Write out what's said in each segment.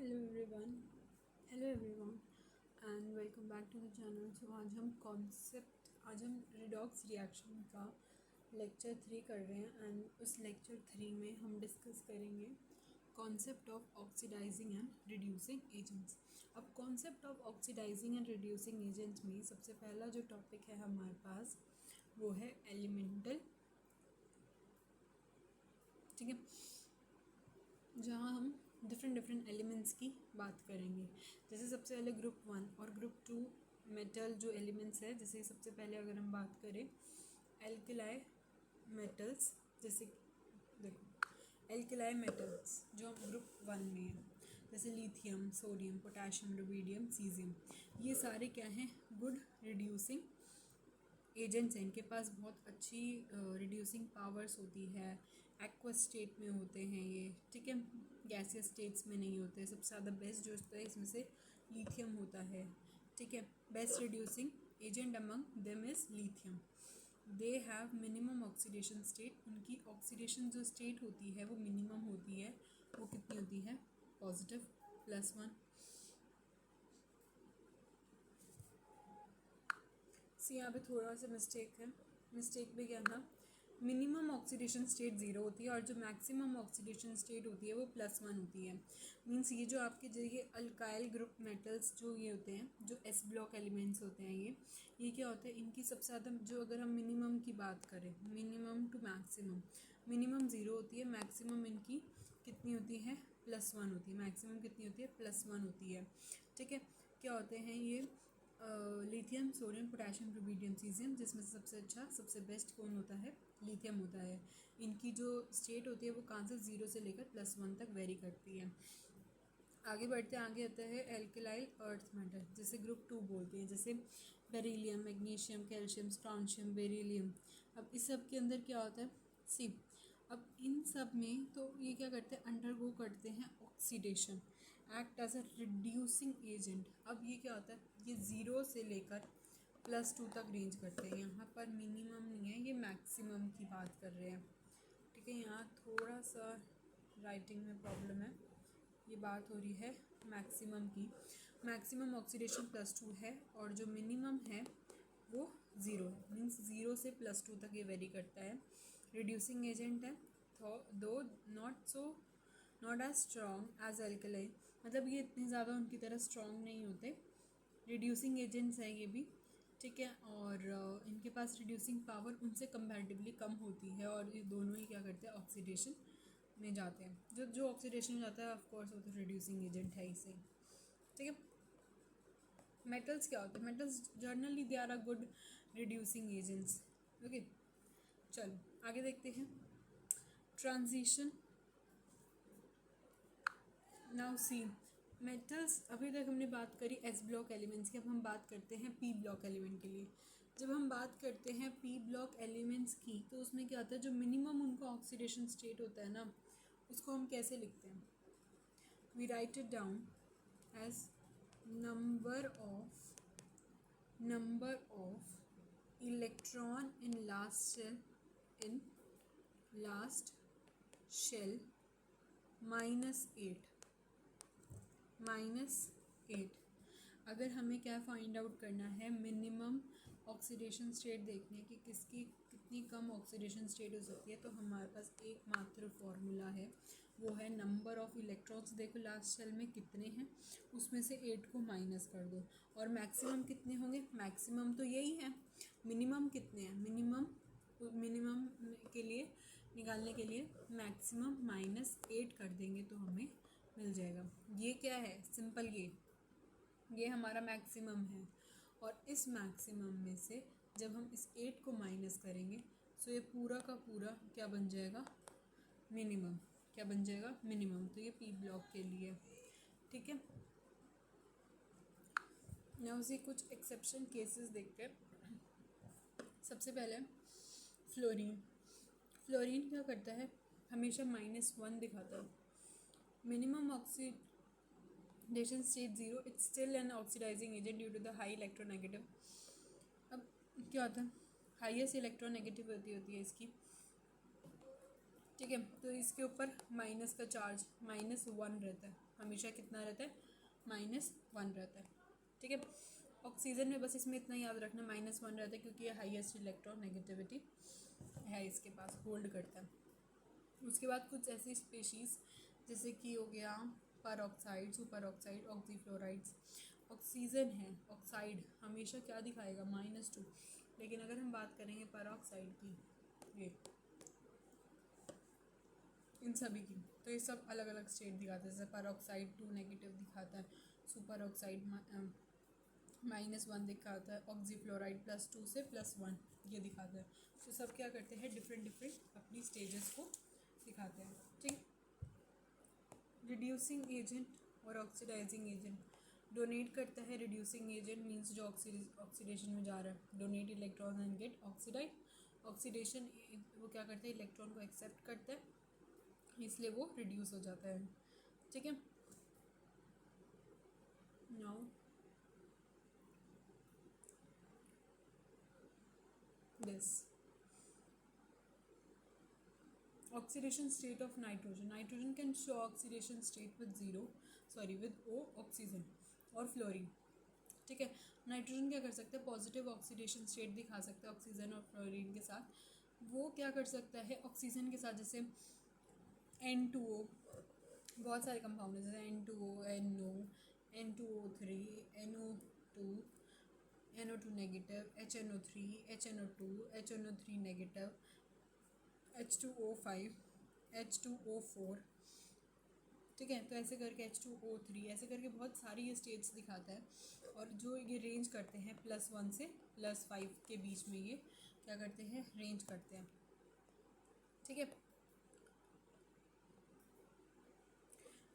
Hello everyone hello everyone and welcome back to the channel. So आज हम redox reaction का lecture 3 कर रहे हैं एंड उस लेक्चर 3 में हम डिस्कस करेंगे concept of oxidising and reducing agents. अब concept of oxidising and reducing agents में सबसे पहला जो टॉपिक है हमारे पास वो है एलिमेंटल, ठीक है, जहाँ हम डिफरेंट एलिमेंट्स की बात करेंगे। जैसे सबसे पहले ग्रुप 1 और ग्रुप 2 मेटल जो एलिमेंट्स है, जैसे सबसे पहले अगर हम बात करें एल्कलाई मेटल्स, जैसे देखो एल्कलाई मेटल्स जो ग्रुप 1 में है, जैसे lithium, sodium, potassium, rubidium, caesium, ये सारे क्या हैं? गुड रिड्यूसिंग एजेंट्स हैं। इनके पास बहुत अच्छी रिड्यूसिंग पावर्स होती है। एक्वस स्टेट में होते हैं ये, ठीक है, गैसियस स्टेट्स में नहीं होते। सबसे ज़्यादा बेस्ट जो होता है इसमें से लिथियम होता है, ठीक है। Best reducing agent among them is lithium. They have minimum oxidation state. उनकी ऑक्सीडेशन जो स्टेट होती है वो मिनिमम होती है। वो कितनी होती है? पॉजिटिव +1। सी यहाँ पे थोड़ा सा मिस्टेक है। मिस्टेक भी क्या था? मिनिमम ऑक्सीडेशन स्टेट 0 होती है और जो मैक्सिमम ऑक्सीडेशन स्टेट होती है वो +1 होती है। मीन्स ये जो आपके जो ये अल्काइल ग्रुप मेटल्स जो ये होते हैं, जो एस ब्लॉक एलिमेंट्स होते हैं, ये क्या होता है? इनकी सबसे ज़्यादा जो अगर हम मिनिमम की बात करें, मिनिमम टू मैक्सिमम, मिनिमम 0 होती है, मैक्सिमम इनकी कितनी होती है? +1 होती है। मैक्सिमम कितनी होती है? +1 होती है, ठीक है। क्या होते हैं ये? Lithium, sodium, potassium, rubidium, caesium, जिसमें से सबसे अच्छा सबसे बेस्ट कौन होता है? लिथियम होता है। इनकी जो स्टेट होती है वो कहाँ से 0 से लेकर +1 तक वेरी करती है। आगे बढ़ते हैं, आगे आता है एल्कलाइल अर्थ मेटल, जैसे ग्रुप 2 बोलते हैं, जैसे beryllium, magnesium, calcium, strontium, beryllium. अब इस सब के अंदर क्या होता है? सी, अब इन सब में तो ये क्या करते हैं? अंडरगो करते हैं oxidation, act as a reducing agent. अब ये क्या होता है? ये 0 से लेकर +2 तक रेंज करते हैं। यहाँ पर मिनिमम नहीं है, ये मैक्सिमम की बात कर रहे हैं, ठीक है। यहाँ थोड़ा सा राइटिंग में प्रॉब्लम है। ये बात हो रही है मैक्सिमम की। मैक्सिमम ऑक्सीडेशन +2 है और जो मिनिमम है वो 0 है। मीन्स 0 से +2 तक ये वेरी करता है। रिड्यूसिंग एजेंट है, though not as strong as alkali, मतलब ये इतने ज़्यादा उनकी तरह स्ट्रॉन्ग नहीं होते। रिड्यूसिंग एजेंट्स हैं ये भी, ठीक है। और इनके पास रिड्यूसिंग पावर उनसे कंपैरेटिवली कम होती है और ये दोनों ही क्या करते हैं? ऑक्सीडेशन में जाते हैं। जो ऑक्सीडेशन में जाता है ऑफकोर्स वो तो रिड्यूसिंग एजेंट है ही सही, ठीक है। मेटल्स क्या होते हैं? Metals generally they are a good reducing agents, okay. चलो आगे देखते हैं ट्रांजिशन। नाउ सी मेटल्स, अभी तक हमने बात करी एस ब्लॉक एलिमेंट्स की, अब हम बात करते हैं पी ब्लॉक एलिमेंट के लिए। जब हम बात करते हैं पी ब्लॉक एलिमेंट्स की तो उसमें क्या होता है? जो मिनिमम उनका ऑक्सीडेशन स्टेट होता है ना, उसको हम कैसे लिखते हैं? We write it down as number of electron in last shell -8। अगर हमें क्या फाइंड आउट करना है? मिनिमम ऑक्सीडेशन स्टेट देखने की किसकी कितनी कम ऑक्सीडेशन स्टेट हो सकती है, तो हमारे पास एकमात्र फॉर्मूला है, वो है नंबर ऑफ़ इलेक्ट्रॉन्स। देखो लास्ट सेल में कितने हैं, उसमें से 8 को माइनस कर दो और मैक्सिमम कितने होंगे? मैक्सिमम तो यही है। मिनिमम कितने हैं? मिनिमम के लिए निकालने के लिए मैक्सिमम -8 कर देंगे तो हमें मिल जाएगा। ये क्या है? सिंपल, ये हमारा मैक्सिमम है और इस मैक्सिमम में से जब हम इस 8 को माइनस करेंगे तो ये पूरा का पूरा क्या बन जाएगा? मिनिमम। क्या बन जाएगा? मिनिमम। तो ये पी ब्लॉक के लिए, ठीक है। ना उसी कुछ एक्सेप्शन केसेस देखते हैं। सबसे पहले फ्लोरीन। फ्लोरीन क्या करता है? हमेशा -1 दिखाता है। Minimum oxidation state 0, it's still an oxidising agent due to the high electronegative. अब क्या होता है? हाईएस्ट इलेक्ट्रोनेगेटिविटी होती है इसकी, ठीक है। तो इसके ऊपर माइनस का चार्ज -1 रहता है, हमेशा कितना रहता है, -1 रहता है। ठीक है। ऑक्सीजन में बस इसमें इतना याद रखना, -1 रहता है क्योंकि ये हाईएस्ट इलेक्ट्रॉन नेगेटिविटी है, इसके पास होल्ड करता है। उसके बाद कुछ ऐसी स्पीशीज़ जैसे कि हो गया परऑक्साइड, सुपर ऑक्साइड, ऑक्सीफ्लोराइड्स। ऑक्सीजन है, ऑक्साइड हमेशा क्या दिखाएगा, -2। लेकिन अगर हम बात करेंगे परऑक्साइड की, ये इन सभी की, तो ये सब अलग अलग स्टेट दिखाते हैं। जैसे परऑक्साइड 2 नेगेटिव दिखाता है, सुपर ऑक्साइड -1 दिखाता है, ऑक्सीफ्लोराइड +2 से +1 ये दिखाता है। तो सब क्या करते हैं, डिफरेंट डिफरेंट अपनी स्टेजेस को दिखाते हैं। ठीक। रिड्यूसिंग एजेंट और ऑक्सीडाइजिंग एजेंट, डोनेट करता है रिड्यूसिंग एजेंट मींस जो ऑक्सीडेशन में जा रहा है, donate electron and get oxidise. Oxidation वो क्या करता है, इलेक्ट्रॉन को एक्सेप्ट करता है, इसलिए वो रिड्यूस हो जाता है। ठीक है। Now this oxidation state of nitrogen can show oxidation state with O oxygen और फ्लोरीन। ठीक है। नाइट्रोजन क्या कर सकता है, पॉजिटिव ऑक्सीडेशन स्टेट दिखा सकता है ऑक्सीजन और फ्लोरीन के साथ। वो क्या कर सकता है ऑक्सीजन के साथ, जैसे N2O, बहुत सारे कंपाउंड है जैसे N2O, NO, N2O3, NO2, NO2 negative, HNO3, HNO2, HNO3 negative, H2O5, H2O4। ठीक है। तो ऐसे करके H2O3, ऐसे करके बहुत सारी ये स्टेट्स दिखाता है। और जो ये रेंज करते हैं +1 से +5 के बीच में, ये क्या करते हैं, रेंज करते हैं। ठीक है।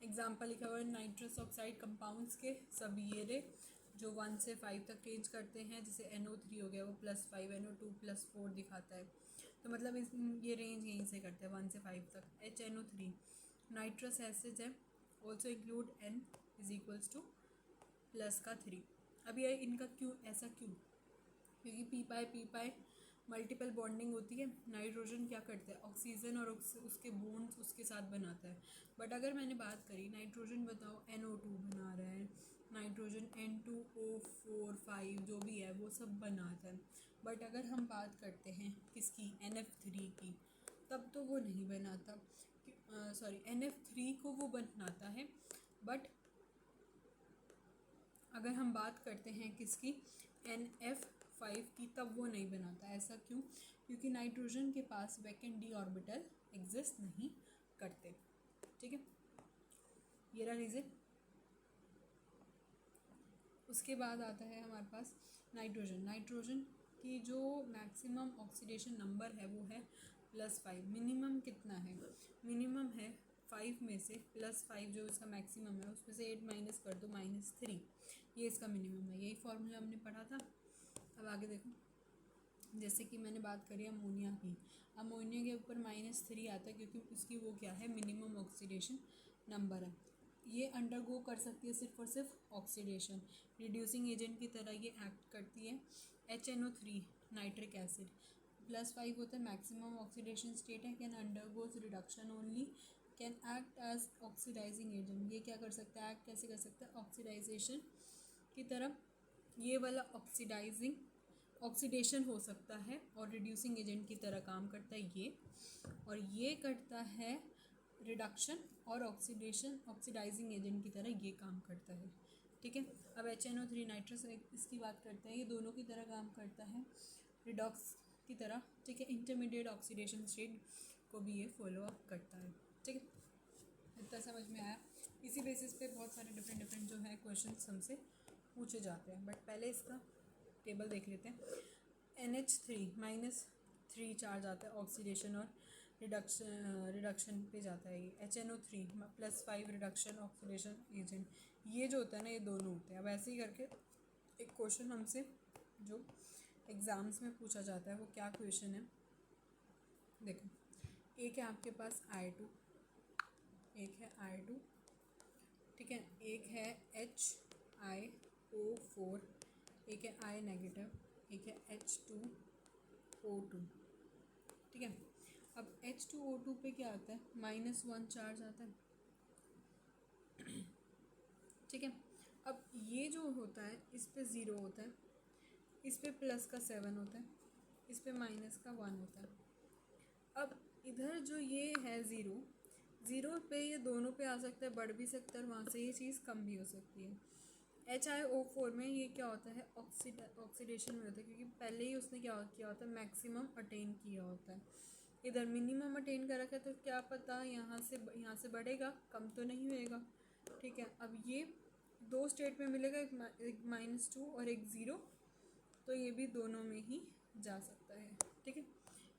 एग्जाम्पल लिखा हुआ है नाइट्रस ऑक्साइड कंपाउंड्स के, सब ये रे जो 1 से 5 तक रेंज करते हैं। जैसे NO3 हो गया, वो +5, NO2 +4 दिखाता है। तो मतलब ये रेंज यहीं से करते हैं 1 से 5 तक। HNO3 नाइट्रस एसिड है, ऑल्सो इंक्लूड N = +3। अब ये इनका क्यों ऐसा, क्यों, क्योंकि पी पाई मल्टीपल बॉन्डिंग होती है। नाइट्रोजन क्या करता है, ऑक्सीजन और उसके बॉन्ड्स उसके साथ बनाता है। बट अगर मैंने बात करी नाइट्रोजन, बताओ NO2 बना रहा है, नाइट्रोजन N2O4 5 जो भी है वो सब बनाता है। बट अगर हम बात करते हैं किसकी, NF3 की, तब तो वो नहीं बनाता। सॉरी, NF3 को वो बनाता है, बट अगर हम बात करते हैं किसकी, NF5 की, तब वो नहीं बनाता। ऐसा क्यों, क्योंकि नाइट्रोजन के पास वैकेंट d ऑर्बिटल एग्जिस्ट नहीं करते। ठीक है, ये रहा रीज़न। उसके बाद आता है हमारे पास नाइट्रोजन की जो मैक्सिमम ऑक्सीडेशन नंबर है वो है +5। मिनिमम कितना है, मिनिमम है 5 में से +5 जो इसका मैक्सिमम है उसमें से 8 माइनस कर दो, -3, ये इसका मिनिमम है। यही फॉर्मूला हमने पढ़ा था। अब आगे देखो, जैसे कि मैंने बात करी अमोनिया की, अमोनिया के ऊपर -3 आता है क्योंकि उसकी वो क्या है, मिनिमम ऑक्सीडेशन नंबर है। ये अंडरगो कर सकती है सिर्फ और सिर्फ ऑक्सीडेशन, रिड्यूसिंग एजेंट की तरह ये एक्ट करती है। HNO3 नाइट्रिक एसिड +5 होता है, मैक्सिमम ऑक्सीडेशन स्टेट है, can undergoes reduction only, can act as oxidising agent. ये क्या कर सकता है, एक्ट कैसे कर सकता है, ऑक्सीडाइजेशन की तरह। ये वाला ऑक्सीडेशन हो सकता है और रिड्यूसिंग एजेंट की तरह काम करता है ये, और ये करता है रिडक्शन और ऑक्सीडाइजिंग एजेंट की तरह ये काम करता है। ठीक है। अब HNO3 नाइट्रस इसकी बात करते हैं, ये दोनों की तरह काम करता है, रिडॉक्स की तरह। ठीक है। इंटरमीडिएट ऑक्सीडेशन स्टेट को भी ये फॉलो अप करता है। ठीक है, इतना समझ में आया। इसी बेसिस पे बहुत सारे डिफरेंट जो है क्वेश्चन हमसे पूछे जाते हैं। बट पहले इसका टेबल देख लेते हैं। NH3 -3 चार्ज आता है ऑक्सीडेशन और रिडक्शन पे जाता है। ये HNO3 +5 रिडक्शन ऑक्सीडेशन एजेंट, ये जो होता है ना, ये दोनों होते हैं। अब ऐसे ही करके एक क्वेश्चन हमसे जो एग्ज़ाम्स में पूछा जाता है वो क्या क्वेश्चन है, देखो। एक है आपके पास I2, एक है I2, ठीक है, एक है HiO4, एक है I-, एक है H2O2। ठीक है। अब H2O2 पे क्या आता है, -1 चार्ज आता है, ठीक है। अब ये जो होता है इस पे 0 होता है, इस पे +7 होता है, इस पे -1 होता है। अब इधर जो ये है 0 पे ये दोनों पे आ सकता है, बढ़ भी सकता है और वहाँ से ये चीज़ कम भी हो सकती है। HiO4 में ये क्या होता है, ऑक्सीडेशन में होता है, क्योंकि पहले ही उसने क्या किया होता है, मैक्सिमम अटेन किया होता है। इधर मिनिमम अटेन कर रखा है, तो क्या पता यहाँ से बढ़ेगा, कम तो नहीं होएगा, ठीक है। अब ये दो स्टेट में मिलेगा, एक -2 और एक 0, तो ये भी दोनों में ही जा सकता है, ठीक है।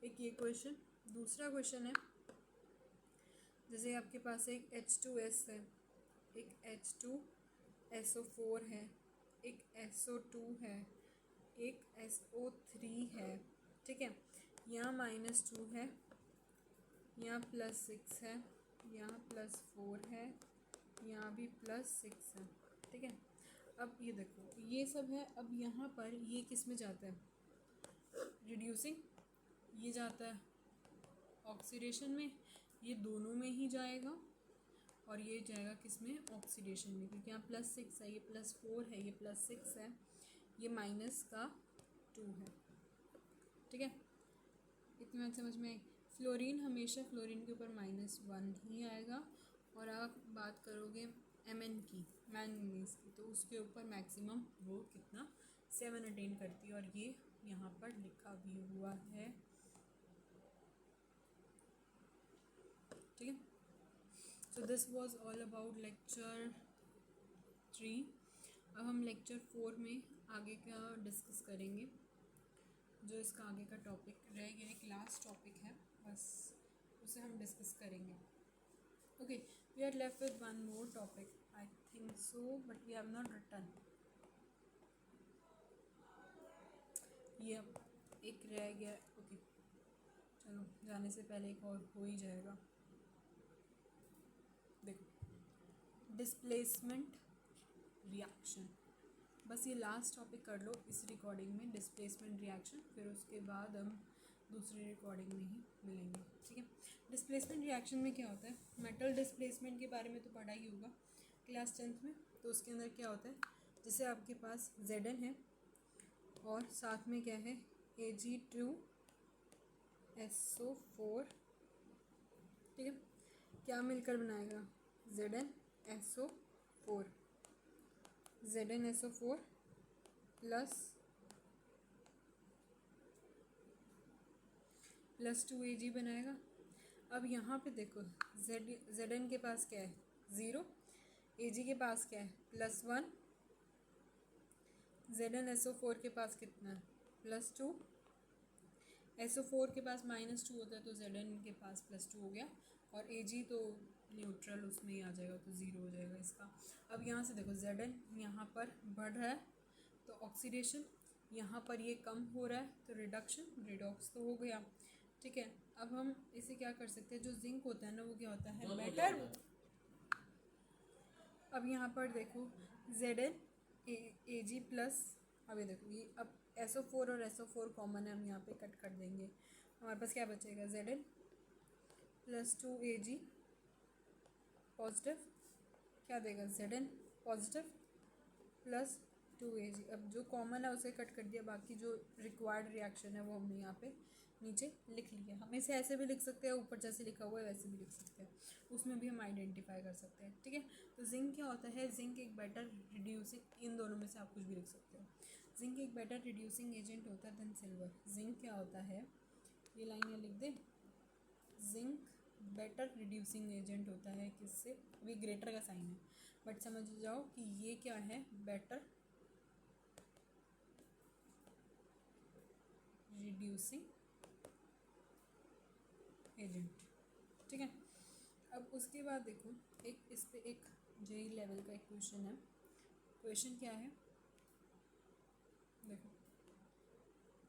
एक ये क्वेश्चन। दूसरा क्वेश्चन है, जैसे आपके पास एक H2S है, एक H2SO4 है, एक SO2 है, एक SO3 है, ठीक है। यहाँ -2 है, यहाँ +6 है, यहाँ +4 है, यहाँ भी +6 है, ठीक है। अब ये देखो ये सब है। अब यहाँ पर ये किस में जाता है, रिड्यूसिंग, ये जाता है ऑक्सीडेशन में, ये दोनों में ही जाएगा, और ये जाएगा किस में, ऑक्सीडेशन में, क्योंकि यहाँ +6 है, ये +4 है, ये +6 है, ये -2 है, ठीक है। इतनी बात समझ में आई। फ्लोरीन हमेशा फ्लोरीन के ऊपर -1 ही आएगा, और आप बात करोगे Mn की, मैंगनीज की, तो उसके ऊपर मैक्सिमम वो कितना 7 अटेन करती है, और ये यहाँ पर लिखा भी हुआ है, ठीक है। So this was all about lecture 3। अब हम लेक्चर 4 में आगे का डिस्कस करेंगे, जो इसका आगे का टॉपिक रह गया, एक लास्ट टॉपिक है बस, उसे हम डिस्कस करेंगे। Okay, we are left with one more topic, I think so, but we have not written. ये एक रह गया, ओके चलो, जाने से पहले एक और हो ही जाएगा। देखो, डिस्प्लेसमेंट रिएक्शन, बस ये लास्ट टॉपिक कर लो इस रिकॉर्डिंग में, डिस्प्लेसमेंट रिएक्शन, फिर उसके बाद हम दूसरी रिकॉर्डिंग में ही मिलेंगे, ठीक है। डिस्प्लेसमेंट रिएक्शन में क्या होता है, मेटल डिस्प्लेसमेंट के बारे में तो पढ़ा ही होगा क्लास 10th में। तो उसके अंदर क्या होता है, जैसे आपके पास Zn है और साथ में क्या है, Ag2SO4, ठीक है। क्या मिलकर बनाएगा, ZnSO4 प्लस 2 Ag बनाएगा। अब यहाँ पे देखो, Zn के पास क्या है, 0, Ag के पास क्या है, +1, ZnSO4 के पास कितना है, +2, SO4 के पास -2 होता है, तो Zn के पास +2 हो गया, और Ag तो न्यूट्रल उसमें ही आ जाएगा, तो 0 हो जाएगा इसका। अब यहाँ से देखो, Zn यहाँ पर बढ़ रहा है तो ऑक्सीडेशन, यहाँ पर ये कम हो रहा है तो रिडक्शन, रिडॉक्स तो हो गया, ठीक है। अब हम इसे क्या कर सकते हैं, जो जिंक होता है ना, वो क्या होता है, बेटर। अब यहाँ पर देखो, Zn Ag प्लस, अब ये देखो, ये अब SO4 और SO4 कॉमन है, हम यहाँ पे कट कर देंगे, हमारे पास क्या बचेगा, Zn +2 Ag पॉजिटिव, क्या देगा, Zn पॉजिटिव +2 Ag। अब जो कॉमन है उसे कट कर दिया, बाकी जो रिक्वायर्ड रिएक्शन है वो हमने यहाँ पे नीचे लिख लिया। हम इसे ऐसे भी लिख सकते हैं, ऊपर जैसे लिखा हुआ है वैसे भी लिख सकते हैं, उसमें भी हम आइडेंटिफाई कर सकते हैं, ठीक है। तो जिंक क्या होता है, जिंक एक बेटर रिड्यूसिंग, इन दोनों में से आप कुछ भी लिख सकते हो। जिंक एक बेटर रिड्यूसिंग एजेंट होता है देन सिल्वर। जिंक क्या होता है, ये लाइन यहाँ लिख दे, जिंक बेटर रिड्यूसिंग एजेंट होता है किससे, अभी ग्रेटर का साइन है, बट समझ जाओ कि ये क्या है, बेटर रिड्यूसिंग एजेंट, ठीक है। अब उसके बाद देखो, एक इस पे एक जेई लेवल का एक क्वेश्चन है। क्वेश्चन क्या है, देखो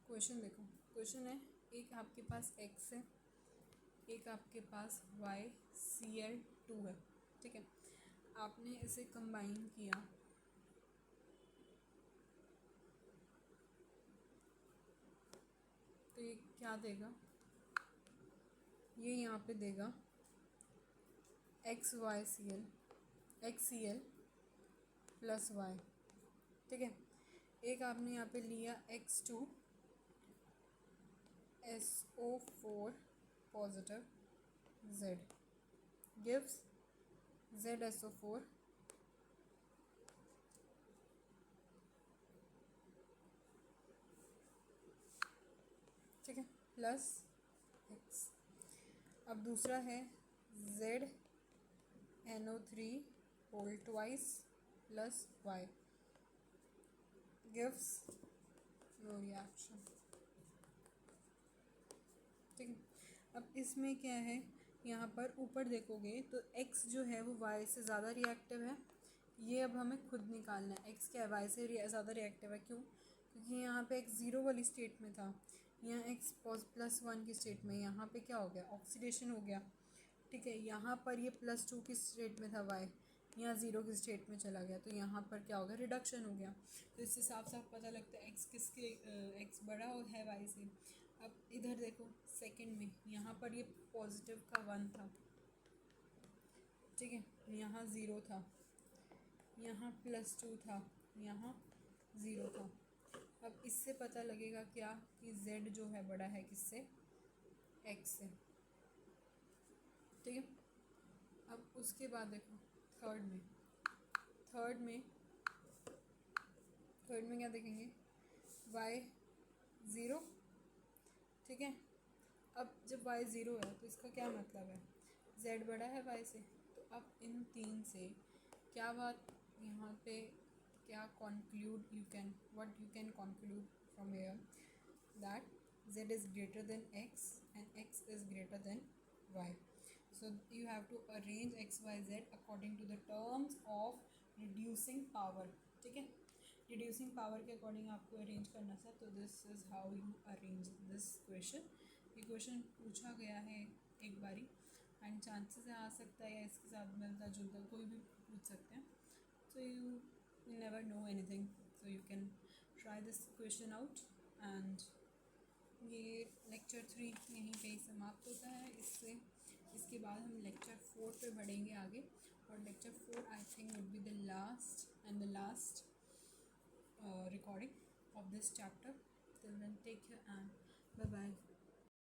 क्वेश्चन, देखो क्वेश्चन है, एक आपके पास X है, एक आपके पास YCl2 है, ठीक है। आपने इसे कंबाइन किया, तो ये क्या देगा, ये यहाँ पे देगा XYCl XCl प्लस y, ठीक है। एक आपने यहाँ पे लिया X2SO4 positive Z gives ZSO4 ठीक है प्लस X। अब दूसरा है ZNO3 whole twice plus Y gives no reaction, ठीक है। अब इसमें क्या है, यहाँ पर ऊपर देखोगे तो X जो है वो Y से ज़्यादा रिएक्टिव है। ये अब हमें खुद निकालना है, X क्या है Y से ज़्यादा रिएक्टिव है। क्यों? क्योंकि यहाँ पे X 0 वाली स्टेट में था, यहाँ X +1 की स्टेट में, यहाँ पे क्या हो गया, ऑक्सीडेशन हो गया, ठीक है। यहाँ पर ये +2 की स्टेट में था Y, यहाँ 0 की स्टेट में चला गया, तो यहाँ पर क्या हो गया, रिडक्शन हो गया। तो इससे साफ साफ पता लगता है X किसके X बड़ा है Y से। अब इधर देखो सेकंड में, यहाँ पर ये पॉजिटिव का 1 था, ठीक है, यहाँ 0 था, यहाँ +2 था, यहाँ 0 था। अब इससे पता लगेगा क्या कि Z जो है बड़ा है किससे, X से, ठीक है। अब उसके बाद देखो थर्ड में क्या देखेंगे, Y 0, ठीक है। अब जब Y 0 है तो इसका क्या मतलब है, Z बड़ा है Y से। तो अब इन तीन से क्या बात यहाँ पे क्या conclude, what you can conclude from here that Z is greater than X and X is greater than Y. So you have to arrange X, Y, Z according to the terms of reducing power, ठीक है। Reducing power के according आपको arrange करना था। तो this is how you arrange this question. ये question पूछा गया है एक बारी एंड चांसेस आ सकता है या इसके साथ मिलता जुलता कोई भी पूछ सकते हैं। So you never know anything, so you can try this question out. And ये लेक्चर 3 यहीं पे ही समाप्त होता है। इसके बाद हम लेक्चर 4 पे बढ़ेंगे आगे, और lecture 4 I think would be the last recording of this chapter. Till then, take care and bye bye.